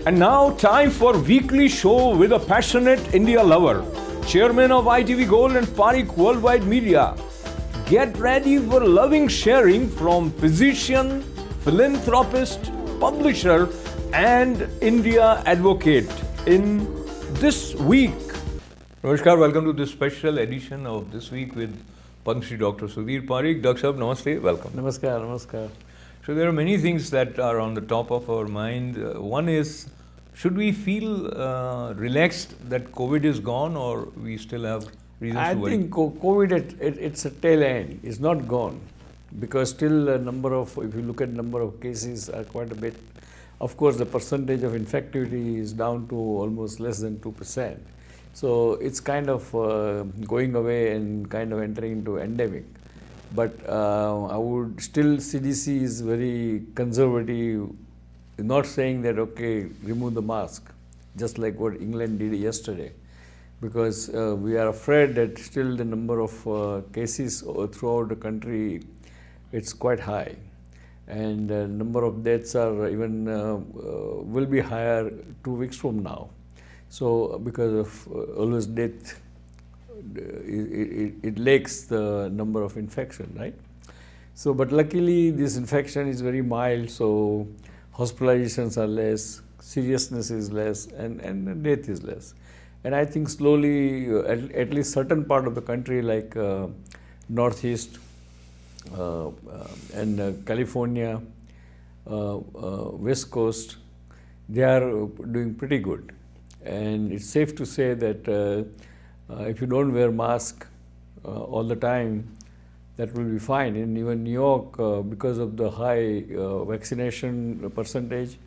And now, time for weekly show with a passionate India lover, chairman of ITV Gold and Parikh Worldwide Media. Get ready for loving sharing from physician, philanthropist, publisher, and India advocate in This Week. Namaskar, welcome to this special edition of This Week with Padma Shri Dr. Sudhir Parikh. Dr. Sahab, namaste, welcome. Namaskar, namaskar. So there are many things that are on the top of our mind. One is, should we feel relaxed that COVID is gone, or we still have reasons to worry? I think COVID, it's a tail end. It's not gone, because still a number of, if you look at number of cases, are quite a bit. Of course, the percentage of infectivity is down to almost less than 2%. So it's kind of going away and kind of entering into endemic. But I would still, CDC is very conservative, not saying that, okay, remove the mask, just like what England did yesterday. Because we are afraid that still the number of cases throughout the country, it's quite high. And the number of deaths are even, will be higher 2 weeks from now. So because of always death, it lacks the number of infection, right? So, but luckily this infection is very mild, so hospitalizations are less, seriousness is less, and death is less. And I think slowly, at least certain part of the country like Northeast and California, West Coast, they are doing pretty good. And it's safe to say that if you don't wear mask all the time, that will be fine. And even New York, because of the high vaccination percentage,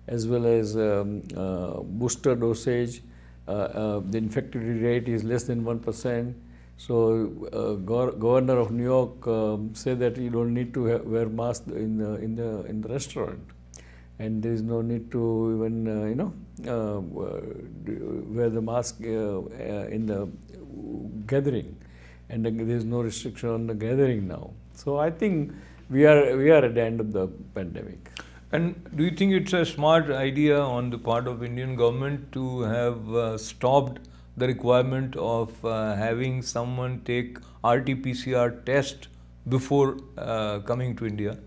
as well as booster dosage, the infectivity rate is less than 1%. So governor of New York said that you don't need to wear mask in the restaurant, and there is no need to even wear the mask in the gathering, and there is no restriction on the gathering now. So I think we are at the end of the pandemic. And do you think it's a smart idea on the part of Indian government to have stopped the requirement of having someone take RT-PCR test before coming to India?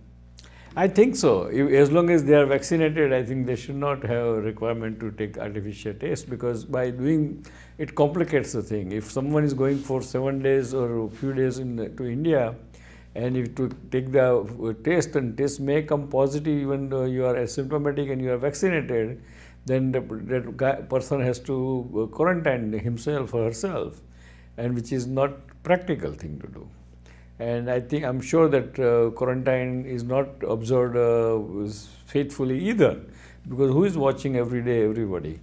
I think so. As long as they are vaccinated, I think they should not have a requirement to take artificial test, because by doing it complicates the thing. If someone is going for 7 days or a few days to India, and if to take the test and test may come positive even though you are asymptomatic and you are vaccinated, then that person has to quarantine himself or herself, and which is not practical thing to do. And I'm sure that quarantine is not observed faithfully either, because who is watching every day everybody,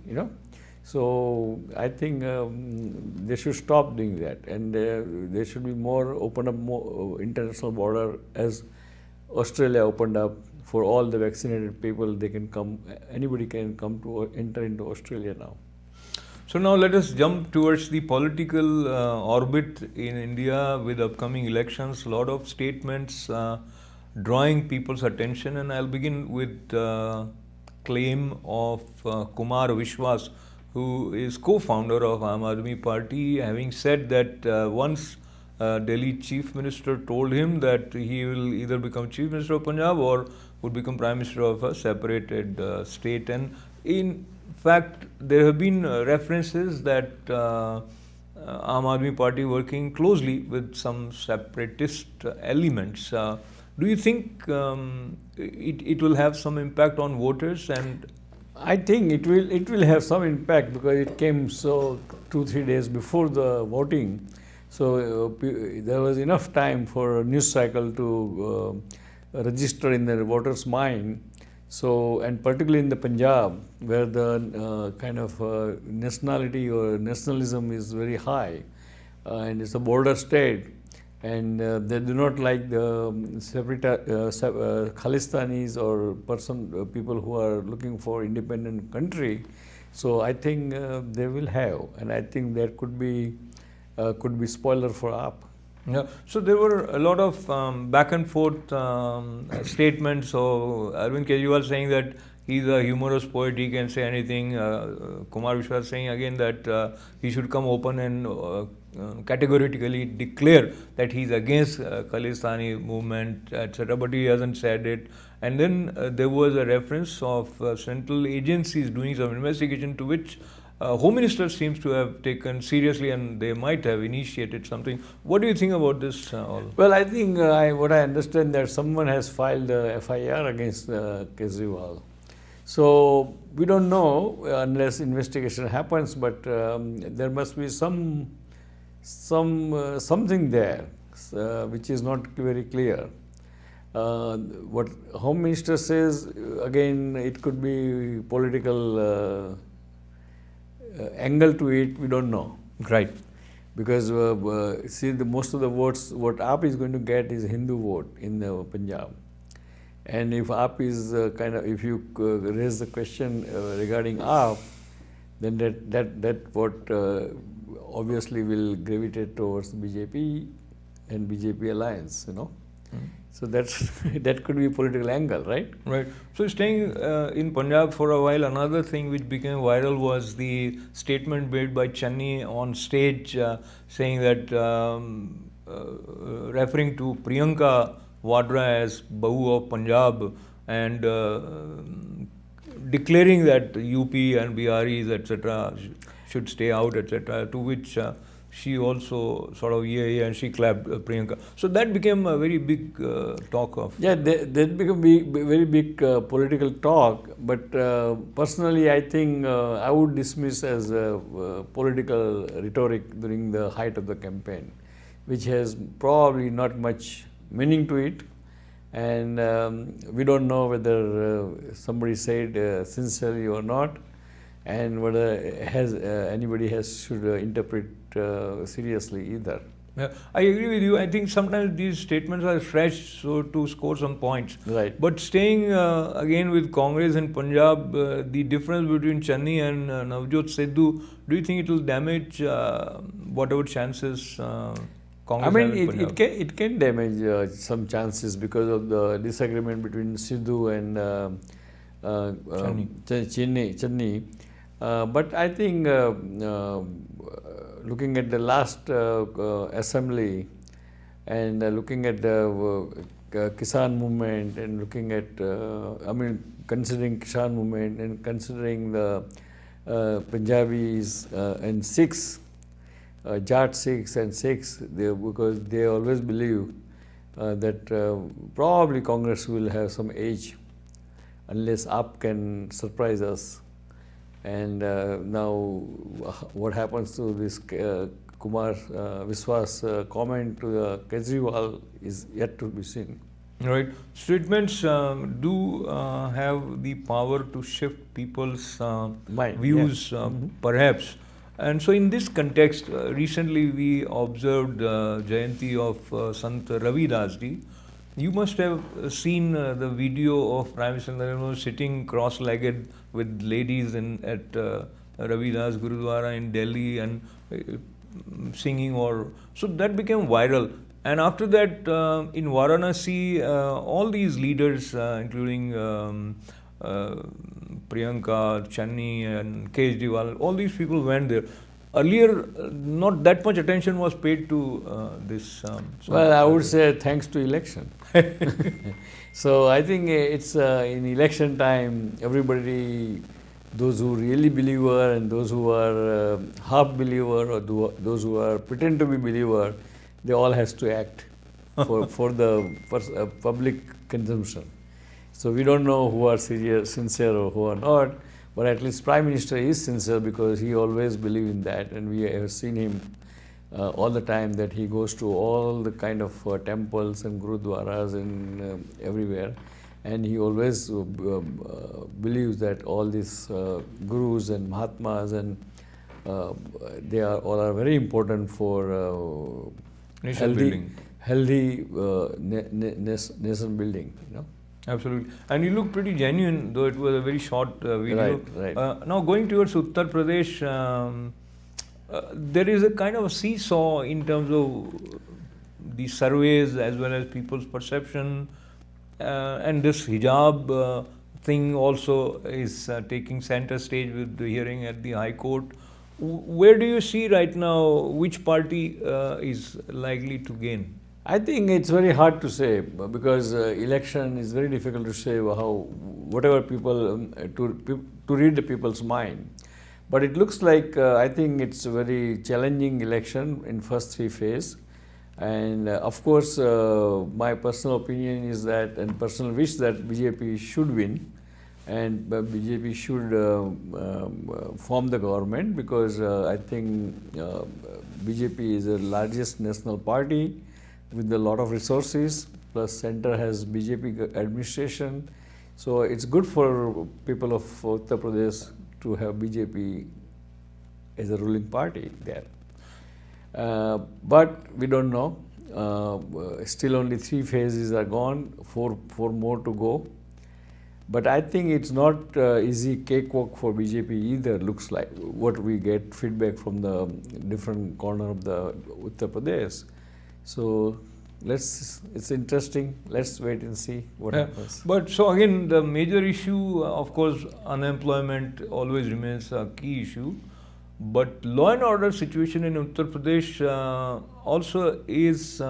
So I think they should stop doing that, and they should be open up more international border, as Australia opened up for all the vaccinated people. They can come, anybody can come to enter into Australia now. So now let us jump towards the political orbit in India with upcoming elections. A lot of statements drawing people's attention, and I'll begin with claim of Kumar Vishwas, who is co-founder of Aam Aadmi Party, having said that once Delhi Chief Minister told him that he will either become Chief Minister of Punjab or would become Prime Minister of a separated state. And in fact, there have been references that Aam Aadmi Party working closely with some separatist elements. Do you think it will have some impact on voters? And I think it will have some impact, because it came 2-3 days before the voting. So there was enough time for a news cycle to register in the voters' mind. So, and particularly in the Punjab, where the kind of nationality or nationalism is very high, and it's a border state, and they do not like the Khalistanis or people who are looking for independent country. So I think they will have, and I think there could be spoiler for AAP. Yeah. So there were a lot of back and forth statements. So Arvind Kejriwal saying that he's a humorous poet, he can say anything. Kumar Vishwas saying again that he should come open and categorically declare that he's against Khalistani movement, etc. But he hasn't said it. And then there was a reference of central agencies doing some investigation, to which Home Minister seems to have taken seriously, and they might have initiated something. What do you think about this all? Well, I think what I understand that someone has filed a FIR against Kejriwal. So we don't know unless investigation happens, but there must be something there which is not very clear. What Home Minister says, again, it could be political angle to it, we don't know. Right. Because see, most of the votes, what AAP is going to get is Hindu vote in Punjab. And if AAP is if you raise the question regarding AAP, then that vote obviously will gravitate towards BJP and BJP alliance, So that could be a political angle, right? Right. So staying in Punjab for a while, another thing which became viral was the statement made by Channi on stage saying that referring to Priyanka Vadra as Bahu of Punjab and declaring that UP and BREs, etc. should stay out, etc. To which she also sort of and she clapped Priyanka. So that became a very big talk of. Yeah, that became very big political talk. But personally, I think I would dismiss as political rhetoric during the height of the campaign, which has probably not much meaning to it. And we don't know whether somebody said sincerely or not, and whether anybody should interpret seriously either. Yeah, I agree with you. I think sometimes these statements are stretched so to score some points. Right. But staying again with Congress in Punjab, the difference between Channi and Navjot Sidhu, do you think it will damage whatever chances Congress have in Punjab? It can damage some chances because of the disagreement between Sidhu and Channi. But I think looking at the last assembly and looking at the Kisan movement and looking at, considering Kisan movement and considering the Punjabis and Sikhs, Jat Sikhs and Sikhs, because they always believe that probably Congress will have some edge unless AAP can surprise us. And now what happens to this Kumar Vishwas comment to Kejriwal is yet to be seen. Right. Statements do have the power to shift people's views, perhaps. And so in this context, recently we observed Jayanti of Sant Ravi Das Ji. You must have seen the video of Prime Minister sitting cross-legged with ladies at Ravi Das Gurudwara in Delhi and singing. So that became viral. And after that, in Varanasi, all these leaders, including Priyanka, Channi and Kejriwal, all these people went there. Earlier, not that much attention was paid to this. Well, I would say thanks to election. So I think it's in election time, everybody, those who really believer and those who are half believer or those who are pretend to be believer, they all has to act for the public consumption. So we don't know who are sincere or who are not. But at least Prime Minister is sincere because he always believed in that, and we have seen him all the time that he goes to all the kind of temples and gurudwaras and everywhere, and he always believes that all these gurus and mahatmas and they all are very important for healthy nation building. Absolutely. And you look pretty genuine, though it was a very short video. Right. Now going towards Uttar Pradesh, there is a kind of a seesaw in terms of the surveys as well as people's perception and this hijab thing also is taking center stage with the hearing at the High Court. Where do you see right now which party is likely to gain? I think it's very hard to say because election is very difficult to say how whatever people to read the people's mind. But it looks like I think it's a very challenging election in first three phases. And of course, my personal opinion is that, and personal wish that BJP should win, and BJP should form the government because I think BJP is the largest national party with a lot of resources. Plus, center has BJP administration, so it's good for people of Uttar Pradesh to have BJP as a ruling party there. But we don't know. Still only three phases are gone, four more to go. But I think it's not easy cakewalk for BJP either, looks like, what we get feedback from the different corner of the Uttar Pradesh. So it's interesting. Let's wait and see what happens. But so again, the major issue, of course, unemployment always remains a key issue. But law and order situation in Uttar Pradesh also is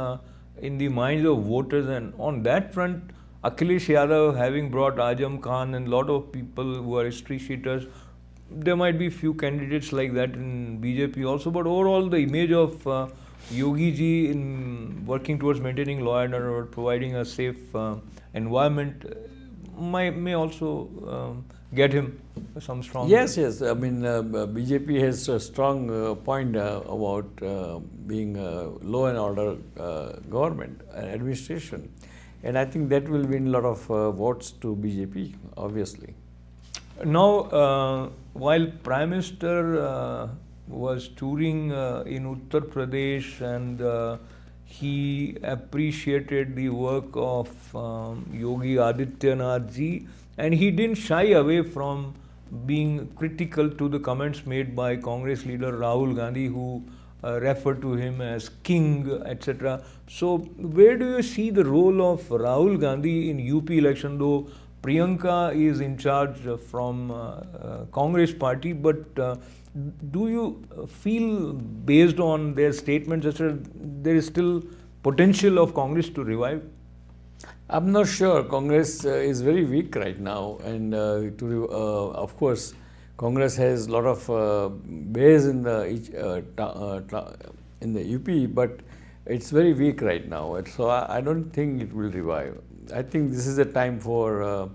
in the minds of voters, and on that front, Akhilesh Yadav having brought Azam Khan and a lot of people who are history sheeters, there might be few candidates like that in BJP also, but overall the image of Yogi ji in working towards maintaining law and order, providing a safe environment may also get him some strong... Yes. I mean, BJP has a strong point about being a law and order government and administration. And I think that will win a lot of votes to BJP, obviously. Now, while Prime Minister was touring in Uttar Pradesh and he appreciated the work of Yogi Adityanath ji, and he didn't shy away from being critical to the comments made by Congress leader Rahul Gandhi, who referred to him as king, etc. So, where do you see the role of Rahul Gandhi in UP election, though Priyanka is in charge from Congress party, but do you feel, based on their statements, etc., there is still potential of Congress to revive? I'm not sure. Congress is very weak right now, and of course, Congress has a lot of base in the UP, but it's very weak right now. So I don't think it will revive. I think this is a time for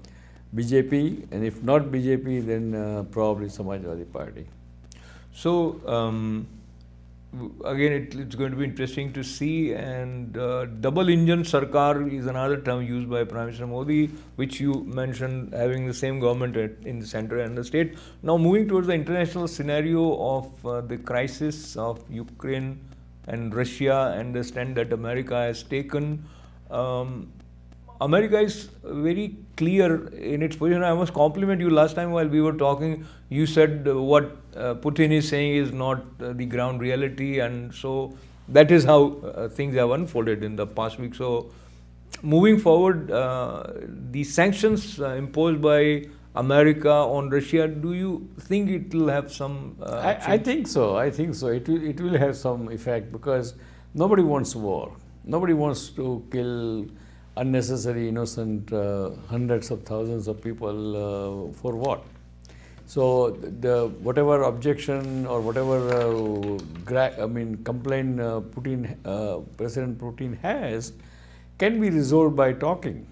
BJP, and if not BJP, then probably Samajwadi Party. So again, it's going to be interesting to see, and double engine sarkar is another term used by Prime Minister Modi, which you mentioned, having the same government in the center and the state. Now moving towards the international scenario of the crisis of Ukraine and Russia and the stand that America has taken. America is very clear in its position. I must compliment you. Last time while we were talking, you said what Putin is saying is not the ground reality, and so that is how things have unfolded in the past week. So moving forward, the sanctions imposed by America on Russia, do you think it will have some I think so. It will have some effect because nobody wants war. Nobody wants to kill unnecessary innocent hundreds of thousands of people for what? So the whatever objection or whatever complaint President Putin has can be resolved by talking.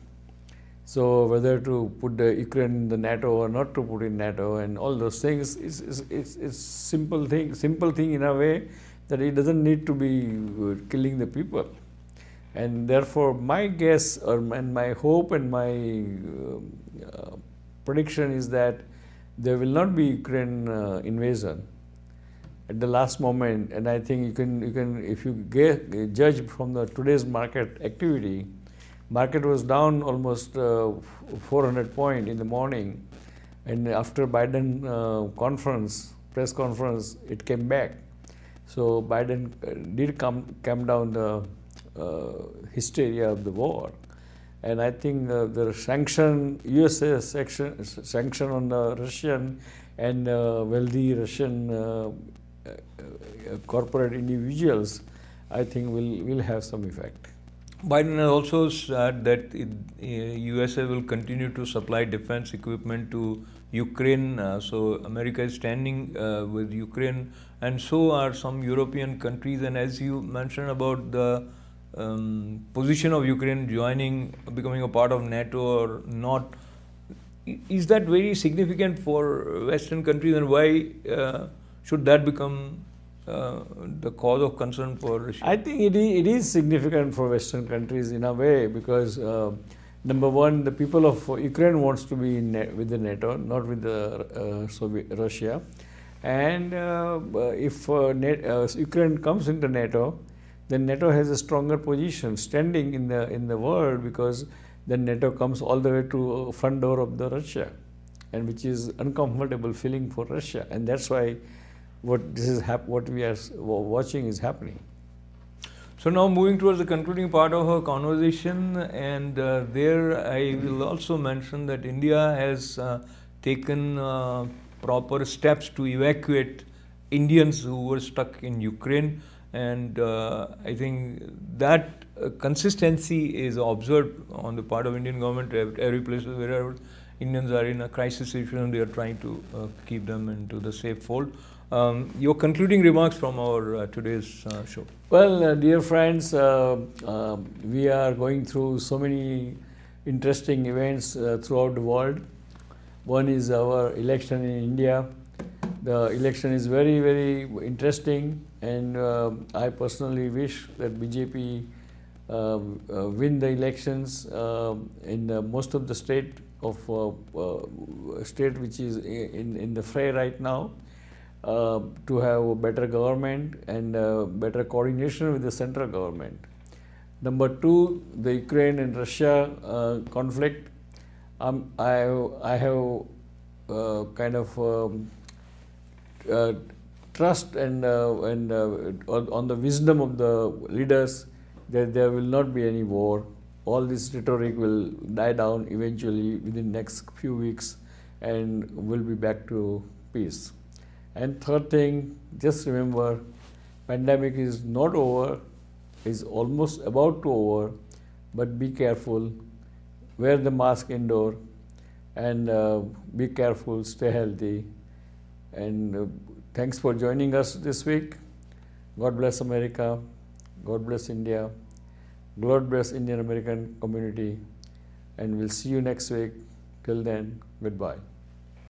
So whether to put the Ukraine in the NATO or not to put in NATO and all those things is simple thing in a way that it doesn't need to be killing the people. And therefore, my guess and my hope and my prediction is that there will not be Ukraine invasion at the last moment. And I think you can if you judge from the today's market activity, market was down almost 400 points in the morning, and after Biden press conference, it came back. So Biden did calm down the hysteria of the war, And I think the sanction, USA sanction on the Russian and wealthy Russian corporate individuals, I think will have some effect. Biden has also said that USA will continue to supply defense equipment to Ukraine. So America is standing with Ukraine, and so are some European countries. And as you mentioned about the position of Ukraine becoming a part of NATO or not, is that very significant for Western countries, and why should that become the cause of concern for Russia? I think it is significant for Western countries in a way, because number one, the people of Ukraine wants to be with the NATO, not with the Russia. And if Ukraine comes into NATO, then NATO has a stronger position standing in the world, because then NATO comes all the way to front door of the Russia, and which is uncomfortable feeling for Russia, and that's why what we are watching is happening. So now moving towards the concluding part of our conversation, and there I will also mention that India has taken proper steps to evacuate Indians who were stuck in Ukraine, and I think that consistency is observed on the part of Indian government. Every place wherever Indians are in a crisis situation, they are trying to keep them into the safe fold. Your concluding remarks from our today's show. Well, dear friends, we are going through so many interesting events throughout the world. One is our election in India. The election is very, very interesting, and I personally wish that BJP win the elections in most of the state which is in the fray right now. To have a better government and better coordination with the central government. Number two, the Ukraine and Russia conflict. I have kind of trust and on the wisdom of the leaders that there will not be any war. All this rhetoric will die down eventually within next few weeks, and we'll be back to peace. And third thing, just remember, pandemic is not over, is almost about to over, but be careful, wear the mask indoor, and be careful, stay healthy. And thanks for joining us this week. God bless America, God bless India, God bless Indian American community, and we'll see you next week. Till then, goodbye.